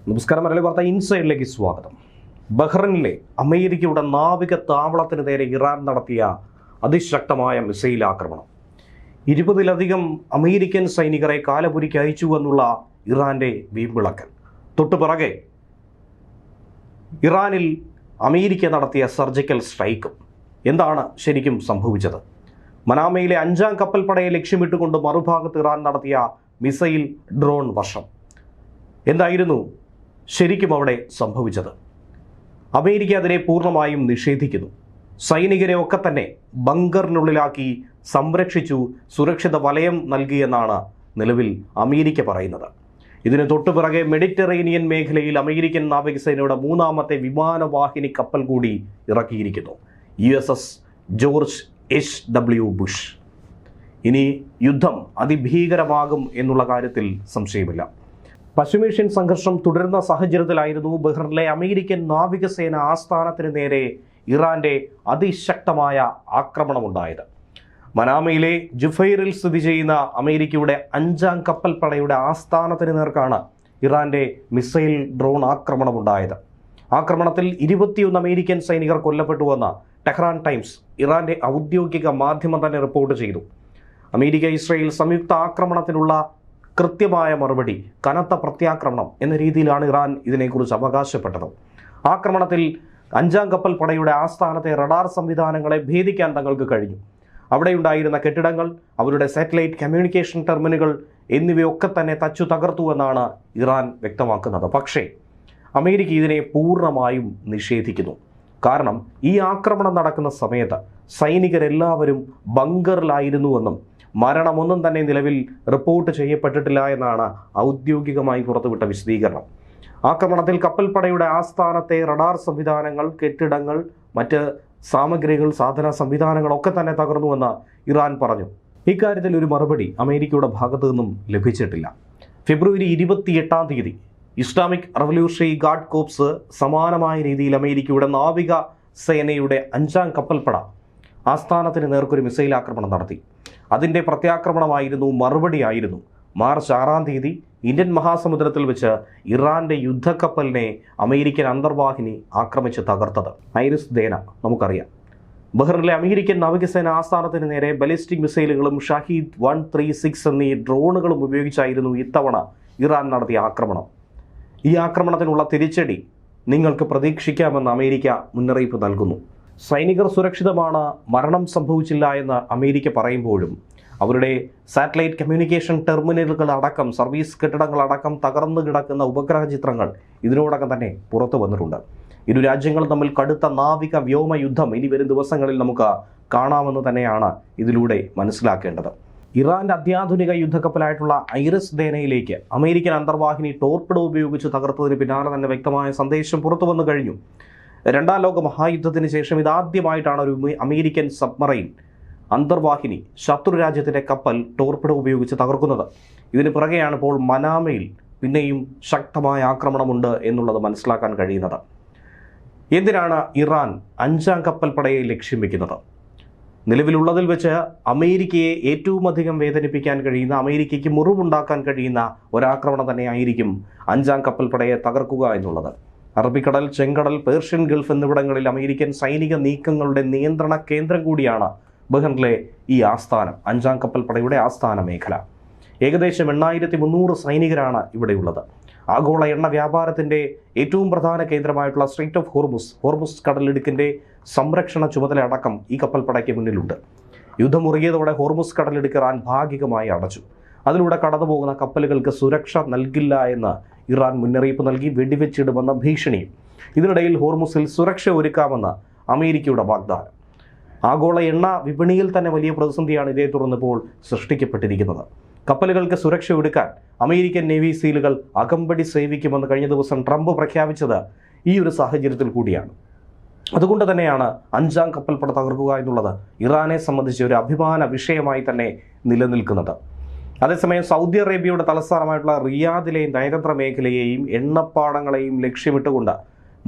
നമസ്കാരം. മലയാളി വാർത്ത ഇൻസൈഡിലേക്ക് സ്വാഗതം. ബഹ്റൈനിലെ അമേരിക്കയുടെ നാവിക താവളത്തിന് നേരെ ഇറാൻ നടത്തിയ അതിശക്തമായ മിസൈൽ ആക്രമണം. 20-ലധികം അമേരിക്കൻ സൈനികരെ കാലപുരിക്ക് അയച്ചു എന്നുള്ള ഇറാന്റെ വീമ്പിളക്കൽ. തൊട്ടുപിറകെ ഇറാനിൽ അമേരിക്ക നടത്തിയ സർജിക്കൽ സ്ട്രൈക്കും. എന്താണ് ശരിക്കും സംഭവിച്ചത്? മനാമയിലെ 5ാം കപ്പൽപ്പടയെ ലക്ഷ്യമിട്ടുകൊണ്ട് മറുഭാഗത്ത് ഇറാൻ നടത്തിയ മിസൈൽ ഡ്രോൺ വർഷം. എന്തായിരുന്നു ശരിക്കും അവിടെ സംഭവിച്ചത്? അമേരിക്ക അതിനെ പൂർണ്ണമായും നിഷേധിക്കുന്നു. സൈനികരെ ഒക്കെ തന്നെ ബങ്കറിനുള്ളിലാക്കി സംരക്ഷിച്ചു, സുരക്ഷിത വലയം നൽകിയെന്നാണ് നിലവിൽ അമേരിക്ക പറയുന്നത്. ഇതിന് തൊട്ടുപിറകെ മെഡിറ്ററേനിയൻ മേഖലയിൽ അമേരിക്കൻ നാവികസേനയുടെ 3ാമത്തെ വിമാനവാഹിനി കപ്പൽ കൂടി ഇറക്കിയിരിക്കുന്നു, USS ജോർജ് H.W. ബുഷ്. ഇനി യുദ്ധം അതിഭീകരമാകും എന്നുള്ള കാര്യത്തിൽ സംശയമില്ല. പശ്ചിമേഷ്യൻ സംഘർഷം തുടരുന്ന സാഹചര്യത്തിലായിരുന്നു ബഹ്റൈനിലെ അമേരിക്കൻ നാവികസേന ആസ്ഥാനത്തിന് നേരെ ഇറാന്റെ അതിശക്തമായ ആക്രമണമുണ്ടായത്. മനാമയിലെ ജുഫൈറിൽ സ്ഥിതി ചെയ്യുന്ന അമേരിക്കയുടെ 5ാം കപ്പൽപ്പടയുടെ ആസ്ഥാനത്തിന് നേർക്കാണ് ഇറാന്റെ മിസൈൽ ഡ്രോൺ ആക്രമണമുണ്ടായത്. ആക്രമണത്തിൽ 21 അമേരിക്കൻ സൈനികർ കൊല്ലപ്പെട്ടുവെന്ന് ടെഹ്റാൻ ടൈംസ്, ഇറാന്റെ ഔദ്യോഗിക മാധ്യമം തന്നെ റിപ്പോർട്ട് ചെയ്തു. അമേരിക്ക ഇസ്രായേൽ സംയുക്ത ആക്രമണത്തിനുള്ള കൃത്യമായ മറുപടി, കനത്ത പ്രത്യാക്രമണം എന്ന രീതിയിലാണ് ഇറാൻ ഇതിനെക്കുറിച്ച് അവകാശപ്പെട്ടത്. ആക്രമണത്തിൽ 5ാം കപ്പൽപ്പടയുടെ ആസ്ഥാനത്തെ റഡാർ സംവിധാനങ്ങളെ ഭേദിക്കാൻ തങ്ങൾക്ക് കഴിഞ്ഞു. അവിടെയുണ്ടായിരുന്ന കെട്ടിടങ്ങൾ, അവരുടെ സാറ്റലൈറ്റ് കമ്മ്യൂണിക്കേഷൻ ടെർമിനലുകൾ എന്നിവയൊക്കെ തന്നെ തച്ചു തകർത്തുവെന്നാണ് ഇറാൻ വ്യക്തമാക്കുന്നത്. പക്ഷേ അമേരിക്ക ഇതിനെ പൂർണ്ണമായും നിഷേധിക്കുന്നു. കാരണം ഈ ആക്രമണം നടക്കുന്ന സമയത്ത് സൈനികരെല്ലാവരും ബങ്കറിലായിരുന്നുവെന്നും മരണമൊന്നും തന്നെ നിലവിൽ റിപ്പോർട്ട് ചെയ്യപ്പെട്ടിട്ടില്ല എന്നാണ് ഔദ്യോഗികമായി പുറത്തുവിട്ട വിശദീകരണം. ആക്രമണത്തിൽ കപ്പൽപ്പടയുടെ ആസ്ഥാനത്തെ റഡാർ സംവിധാനങ്ങൾ, കെട്ടിടങ്ങൾ, മറ്റ് സാമഗ്രികൾ, സാധന സംവിധാനങ്ങളൊക്കെ തന്നെ തകർന്നുവെന്ന് ഇറാൻ പറഞ്ഞു. ഇക്കാര്യത്തിൽ ഒരു മറുപടി അമേരിക്കയുടെ ഭാഗത്തു നിന്നും ലഭിച്ചിട്ടില്ല. ഫെബ്രുവരി 28-ാം തീയതി ഇസ്ലാമിക് റവല്യൂഷണറി ഗാർഡ് കോർപ്സ് സമാനമായ രീതിയിൽ അമേരിക്കയുടെ നാവിക സേനയുടെ 5ാം കപ്പൽപ്പട ആസ്ഥാനത്തിന് നേർക്കൊരു മിസൈൽ ആക്രമണം നടത്തി. അതിൻ്റെ പ്രത്യാക്രമണമായിരുന്നു, മറുപടിയായിരുന്നു മാർച്ച് 6-ാം തീയതി ഇന്ത്യൻ മഹാസമുദ്രത്തിൽ വെച്ച് ഇറാന്റെ യുദ്ധക്കപ്പലിനെ അമേരിക്കൻ അന്തർവാഹിനി ആക്രമിച്ച് തകർത്തത്. ഐറിസ് ദേന നമുക്കറിയാം. ബഹ്റൈനിലെ അമേരിക്കൻ നാവികസേന ആസ്ഥാനത്തിന് നേരെ ബലിസ്റ്റിക് മിസൈലുകളും ഷഹീദ് 136 എന്നീ ഡ്രോണുകളും ഉപയോഗിച്ചായിരുന്നു ഇത്തവണ ഇറാൻ നടത്തിയ ആക്രമണം. ഈ ആക്രമണത്തിനുള്ള തിരിച്ചടി നിങ്ങൾക്ക് പ്രതീക്ഷിക്കാമെന്ന് അമേരിക്ക മുന്നറിയിപ്പ് നൽകുന്നു. സൈനികർ സുരക്ഷിതമാണ്, മരണം സംഭവിച്ചില്ല എന്ന് അമേരിക്ക പറയുമ്പോഴും അവരുടെ സാറ്റലൈറ്റ് കമ്മ്യൂണിക്കേഷൻ ടെർമിനലുകൾ അടക്കം, സർവീസ് കെട്ടിടങ്ങളടക്കം തകർന്നു കിടക്കുന്ന ഉപഗ്രഹ ചിത്രങ്ങൾ ഇതിനോടകം തന്നെ പുറത്തു വന്നിട്ടുണ്ട്. ഇരു രാജ്യങ്ങളും തമ്മിൽ കടുത്ത നാവിക വ്യോമ യുദ്ധം ഇനി വരും ദിവസങ്ങളിൽ നമുക്ക് കാണാമെന്ന് തന്നെയാണ് ഇതിലൂടെ മനസ്സിലാക്കേണ്ടത്. ഇറാന്റെ അത്യാധുനിക യുദ്ധക്കപ്പലായിട്ടുള്ള ഐറിസ് ദേനയിലേക്ക് അമേരിക്കൻ അന്തർവാഹിനി ടോർപിഡോ ഉപയോഗിച്ച് തകർത്തതിന് പിന്നാലെ തന്നെ വ്യക്തമായ സന്ദേശം പുറത്തു വന്നു കഴിഞ്ഞു. 2ാം ലോക മഹായുദ്ധത്തിന് ശേഷം ഇതാദ്യമായിട്ടാണ് ഒരു അമേരിക്കൻ സബ്മറൈൻ അന്തർവാഹിനി ശത്രു രാജ്യത്തിൻ്റെ കപ്പൽ ടോർപിഡോ ഉപയോഗിച്ച് തകർക്കുന്നത്. ഇതിന് പിറകെയാണ് ഇപ്പോൾ മനാമയിൽ പിന്നെയും ശക്തമായ ആക്രമണമുണ്ട് എന്നുള്ളത് മനസ്സിലാക്കാൻ കഴിയുന്നത്. എന്തിനാണ് ഇറാൻ 5ാം കപ്പൽപ്പടയെ ലക്ഷ്യം വയ്ക്കുന്നത്? നിലവിലുള്ളതിൽ വെച്ച് അമേരിക്കയെ ഏറ്റവും അധികം വേദനിപ്പിക്കാൻ കഴിയുന്ന, അമേരിക്കയ്ക്ക് മുറിവുണ്ടാക്കാൻ കഴിയുന്ന ഒരാക്രമണം തന്നെയായിരിക്കും 5ാം കപ്പൽപ്പടയെ തകർക്കുക എന്നുള്ളത്. അറബിക്കടൽ, ചെങ്കടൽ, പേർഷ്യൻ ഗൾഫ് എന്നിവിടങ്ങളിൽ അമേരിക്കൻ സൈനിക നീക്കങ്ങളുടെ നിയന്ത്രണ കേന്ദ്രം കൂടിയാണ് ബഹ്റൈനിലെ ഈ ആസ്ഥാനം, 5ാം കപ്പൽപ്പടയുടെ ആസ്ഥാന മേഖല. ഏകദേശം 8300 സൈനികരാണ് ഇവിടെയുള്ളത്. ആഗോള എണ്ണ വ്യാപാരത്തിൻ്റെ ഏറ്റവും പ്രധാന കേന്ദ്രമായിട്ടുള്ള സ്ട്രെയ്റ്റ് ഓഫ് ഹോർമുസ് കടലിടുക്കിൻ്റെ സംരക്ഷണ ചുമതല അടക്കം ഈ കപ്പൽപ്പടയ്ക്ക് മുന്നിലുണ്ട്. യുദ്ധമുറുകിയതോടെ ഹോർമുസ് കടലിടുക്ക് ഇറാൻ ഭാഗികമായി അടച്ചു. അതിലൂടെ കടന്നുപോകുന്ന കപ്പലുകൾക്ക് സുരക്ഷ നൽകില്ല എന്ന് ഇറാൻ മുന്നറിയിപ്പ് നൽകി, വെടിവെച്ചിടുമെന്ന ഭീഷണിയും. ഇതിനിടയിൽ ഹോർമുസിൽ സുരക്ഷ ഒരുക്കാമെന്ന് അമേരിക്കയുടെ വാഗ്ദാനം. ആഗോള എണ്ണ വിപണിയിൽ തന്നെ വലിയ പ്രതിസന്ധിയാണ് ഇതേ തുടർന്നിപ്പോൾ സൃഷ്ടിക്കപ്പെട്ടിരിക്കുന്നത്. കപ്പലുകൾക്ക് സുരക്ഷ ഒരുക്കാൻ അമേരിക്കൻ നേവി സീലുകൾ അകമ്പടി സേവിക്കുമെന്ന് കഴിഞ്ഞ ദിവസം ട്രംപ് പ്രഖ്യാപിച്ചത് ഈ ഒരു സാഹചര്യത്തിൽ കൂടിയാണ്. അതുകൊണ്ട് തന്നെയാണ് 5ാം കപ്പൽപ്പട തകർക്കുക എന്നുള്ളത് ഇറാനെ സംബന്ധിച്ച് ഒരു അഭിമാന വിഷയമായി തന്നെ നിലനിൽക്കുന്നത്. അതേസമയം സൗദി അറേബ്യയുടെ തലസ്ഥാനമായിട്ടുള്ള റിയാദിലെയും നയതന്ത്ര മേഖലയെയും എണ്ണപ്പാടങ്ങളെയും ലക്ഷ്യമിട്ടുകൊണ്ട്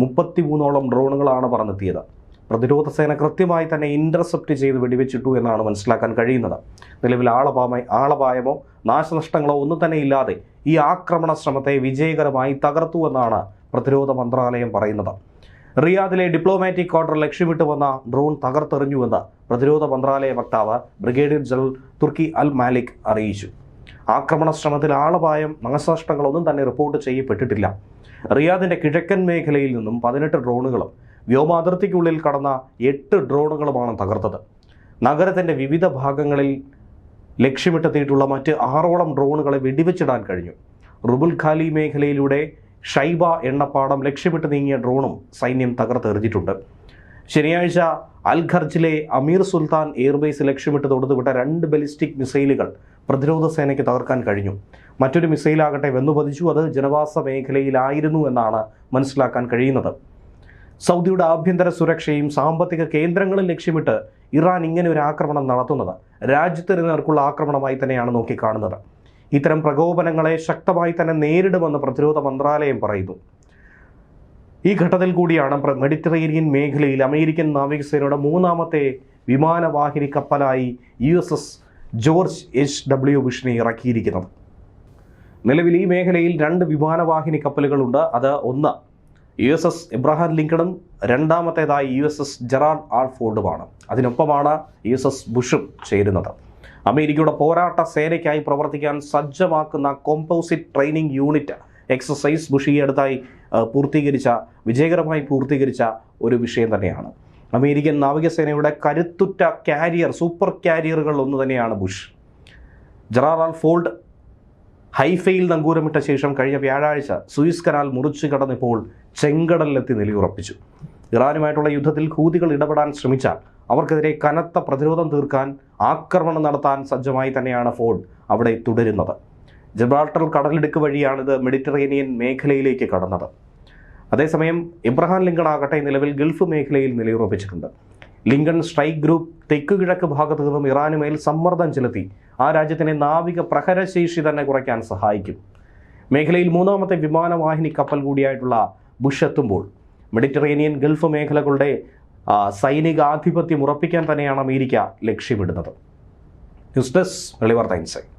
33ഓളം ഡ്രോണുകളാണ് പറന്നെത്തിയത്. പ്രതിരോധ സേന കൃത്യമായി തന്നെ ഇന്റർസെപ്റ്റ് ചെയ്ത് വെടിവെച്ചിട്ടു എന്നാണ് മനസ്സിലാക്കാൻ കഴിയുന്നത്. നിലവിൽ ആളപായമോ നാശനഷ്ടങ്ങളോ ഒന്നും തന്നെ ഇല്ലാതെ ഈ ആക്രമണ ശ്രമത്തെ വിജയകരമായി തകർത്തു എന്നാണ് പ്രതിരോധ മന്ത്രാലയം പറയുന്നത്. റിയാദിലെ ഡിപ്ലോമാറ്റിക് ക്വാർട്ടർ ലക്ഷ്യമിട്ട് വന്ന ഡ്രോൺ തകർത്തെറിഞ്ഞുവെന്ന് പ്രതിരോധ മന്ത്രാലയ വക്താവ് ബ്രിഗേഡിയർ ജനറൽ തുർക്കി അൽ മാലിക് അറിയിച്ചു. ആക്രമണ ശ്രമത്തിൽ ആളപായം നാശനഷ്ടങ്ങളൊന്നും തന്നെ റിപ്പോർട്ട് ചെയ്യപ്പെട്ടിട്ടില്ല. റിയാദിന്റെ കിഴക്കൻ മേഖലയിൽ നിന്നും 18 ഡ്രോണുകളും വ്യോമാതിർത്തിക്കുള്ളിൽ കടന്ന 8 ഡ്രോണുകളുമാണ് തകർത്തത്. നഗരത്തിന്റെ വിവിധ ഭാഗങ്ങളിൽ ലക്ഷ്യമിട്ടെത്തിയിട്ടുള്ള മറ്റ് 6ഓളം ഡ്രോണുകളെ വെടിവെച്ചിടാൻ കഴിഞ്ഞു. റുബുൽ ഖാലി മേഖലയിലൂടെ ഷൈബ എണ്ണപ്പാടം ലക്ഷ്യമിട്ട് നീങ്ങിയ ഡ്രോണും സൈന്യം തകർത്തെറിഞ്ഞിട്ടുണ്ട്. ശനിയാഴ്ച അൽ ഖർജിലെ അമീർ സുൽത്താൻ എയർബേസ് ലക്ഷ്യമിട്ട് തൊടുത്തുവിട്ട 2 ബലിസ്റ്റിക് മിസൈലുകൾ പ്രതിരോധ സേനയ്ക്ക് തകർക്കാൻ കഴിഞ്ഞു. മറ്റൊരു മിസൈലാകട്ടെ വെന്നുപതിച്ചു. അത് ജനവാസ മേഖലയിലായിരുന്നു എന്നാണ് മനസ്സിലാക്കാൻ കഴിയുന്നത്. സൗദിയുടെ ആഭ്യന്തര സുരക്ഷയും സാമ്പത്തിക കേന്ദ്രങ്ങളും ലക്ഷ്യമിട്ട് ഇറാൻ ഇങ്ങനെ ഒരു ആക്രമണം നടത്തുന്നത് രാജ്യത്തിന് നേർക്കുള്ള ആക്രമണമായി തന്നെയാണ് നോക്കിക്കാണുന്നത്. ഇത്തരം പ്രകോപനങ്ങളെ ശക്തമായി തന്നെ നേരിടുമെന്ന് പ്രതിരോധ മന്ത്രാലയം പറയുന്നു. ഈ ഘട്ടത്തിൽ കൂടിയാണ് മെഡിറ്ററേനിയൻ മേഖലയിൽ അമേരിക്കൻ നാവികസേനയുടെ 3ാമത്തെ വിമാനവാഹിനി കപ്പലായി USS ജോർജ് H.W. ബുഷിനെ ഇറക്കിയിരിക്കുന്നത്. നിലവിൽ ഈ മേഖലയിൽ 2 വിമാനവാഹിനി കപ്പലുകളുണ്ട്. അത് ഒന്ന് USS എബ്രഹാം ലിങ്കണും രണ്ടാമത്തേതായി USS ജെറാർഡ് ആർ ഫോർഡുമാണ്. അതിനൊപ്പമാണ് USS ബുഷും ചേരുന്നത്. അമേരിക്കയുടെ പോരാട്ട സേനയ്ക്കായി പ്രവർത്തിക്കാൻ സജ്ജമാക്കുന്ന composite training unit exercise Bush ഈ അടുത്തായി വിജയകരമായി പൂർത്തീകരിച്ച ഒരു വിഷയം തന്നെയാണ്. അമേരിക്കൻ നാവികസേനയുടെ കരുത്തുറ്റ സൂപ്പർ കാരിയറുകൾ ഒന്ന് തന്നെയാണ് ബുഷ്. ജെറാർഡ് ആർ ഫോർഡ് ഹൈഫയിൽ നങ്കൂരമിട്ട ശേഷം കഴിഞ്ഞ വ്യാഴാഴ്ച സൂയിസ് കനാൽ മുറിച്ചു കടന്നിപ്പോൾ ചെങ്കടലിലെത്തി നിലയുറപ്പിച്ചു. ഇറാനുമായിട്ടുള്ള യുദ്ധത്തിൽ ഹൂതികൾ ഇടപെടാൻ ശ്രമിച്ചാൽ അവർക്കെതിരെ കനത്ത പ്രതിരോധം തീർക്കാൻ ആക്രമണം നടത്താൻ സജ്ജമായി തന്നെയാണ് ഫോർഡ് അവിടെ തുടരുന്നത്. ജിബ്രാൾട്ടർ കടലിടുക്ക് വഴിയാണിത് മെഡിറ്ററേനിയൻ മേഖലയിലേക്ക് കടന്നത്. അതേസമയം എബ്രഹാം ലിങ്കൺ ആകട്ടെ നിലവിൽ ഗൾഫ് മേഖലയിൽ നിലയുറപ്പിച്ചിട്ടുണ്ട്. ലിങ്കൺ സ്ട്രൈക്ക് ഗ്രൂപ്പ് തെക്കുകിഴക്ക് ഭാഗത്തു നിന്നും ഇറാനുമേൽ സമ്മർദ്ദം ചെലുത്തി ആ രാജ്യത്തിനെ നാവിക പ്രഹരശേഷി തന്നെ കുറയ്ക്കാൻ സഹായിക്കും. മേഖലയിൽ 3ാമത്തെ വിമാനവാഹിനി കപ്പൽ കൂടിയായിട്ടുള്ള ബുഷ് എത്തുമ്പോൾ മെഡിറ്ററേനിയൻ ഗൾഫ് മേഖലകളുടെ സൈനിക ആധിപത്യം ഉറപ്പിക്കാൻ തന്നെയാണ് അമേരിക്ക ലക്ഷ്യമിടുന്നത്. News desk Velivartha insight.